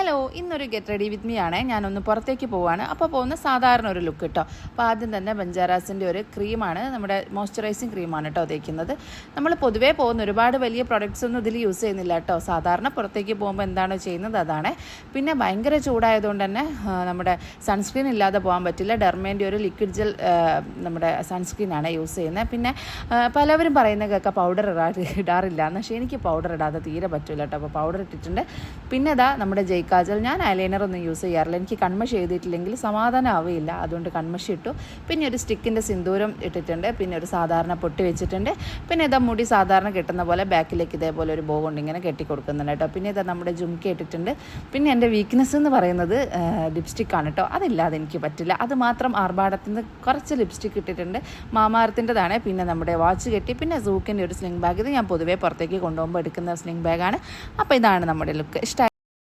Hello, ഇന്നൊരു get ready with me ആണ്. ഞാനൊന്ന് പുറത്തേക്ക് പോവാണ്. അപ്പോൾ പോകുന്ന സാധാരണ ഒരു ലുക്ക് കേട്ടോ. അപ്പോൾ ആദ്യം തന്നെ ബഞ്ചാറാസിൻ്റെ ഒരു ക്രീമാണ്, നമ്മുടെ മോയ്സ്ചറൈസിങ് ക്രീമാണ് കേട്ടോ തേക്കുന്നത്. നമ്മൾ പൊതുവേ പോകുന്ന ഒരുപാട് വലിയ പ്രൊഡക്ട്സ് ഒന്നും ഇതിൽ യൂസ് ചെയ്യുന്നില്ല കേട്ടോ. സാധാരണ പുറത്തേക്ക് പോകുമ്പോൾ എന്താണോ ചെയ്യുന്നത് അതാണ്. പിന്നെ ഭയങ്കര ചൂടായതുകൊണ്ട് തന്നെ നമ്മുടെ സൺസ്ക്രീൻ ഇല്ലാതെ പോകാൻ പറ്റില്ല. ഡെർമേൻ്റെ ഒരു ലിക്വിഡ് ജെൽ നമ്മുടെ സൺസ്ക്രീനാണ് യൂസ് ചെയ്യുന്നത്. പിന്നെ പലവരും പറയുന്നതൊക്കെ പൗഡർ ഇടാറില്ല എന്ന്. പക്ഷേ എനിക്ക് പൗഡർ ഇടാതെ തീരെ പറ്റില്ല കേട്ടോ. അപ്പോൾ പൗഡർ ഇട്ടിട്ടുണ്ട്. പിന്നെ ഇതാ നമ്മുടെ കാജൽ. ഞാൻ ഐലൈനർ ഒന്നും യൂസ് ചെയ്യാറില്ല. എനിക്ക് കൺമഷി ചെയ്തിട്ടില്ലെങ്കിൽ സമാധാനം ആവുകയില്ല. അതുകൊണ്ട് കൺമഷി ഇട്ടു. പിന്നെ ഒരു സ്റ്റിക്കിൻ്റെ സിന്ദൂരം ഇട്ടിട്ടുണ്ട്. പിന്നെ ഒരു സാധാരണ പൊട്ടി വെച്ചിട്ടുണ്ട്. പിന്നെ ഇതാ മുടി സാധാരണ കെട്ടുന്ന പോലെ ബാക്കിലേക്ക് ഇതേപോലെ ഒരു ബോ കൊണ്ട് ഇങ്ങനെ കെട്ടി കൊടുക്കുന്നുണ്ട് കേട്ടോ. പിന്നെ ഇതാ നമ്മുടെ ജുംക്ക ഇട്ടിട്ടുണ്ട്. പിന്നെ എൻ്റെ വീക്ക്നെസ് എന്ന് പറയുന്നത് ലിപ്സ്റ്റിക്കാണ് കേട്ടോ. അതില്ലാതെ എനിക്ക് പറ്റില്ല. അത് മാത്രം ആർഭാടത്തിൻ്റെ കുറച്ച് ലിപ്സ്റ്റിക്ക് ഇട്ടിട്ടുണ്ട്. മാമാർത്തിൻ്റെതാണ്. പിന്നെ നമ്മുടെ വാച്ച് കെട്ടി. പിന്നെ സൂക്കിൻ്റെ ഒരു സ്ലിംഗ് ബാഗ്. ഇത് ഞാൻ പൊതുവേ പുറത്തേക്ക് കൊണ്ടുപോകുമ്പോൾ എടുക്കുന്ന സ്ലിംഗ് ബാഗാണ്. അപ്പോൾ ഇതാണ് നമ്മുടെ ലുക്ക്. ഇഷ്ടമായി?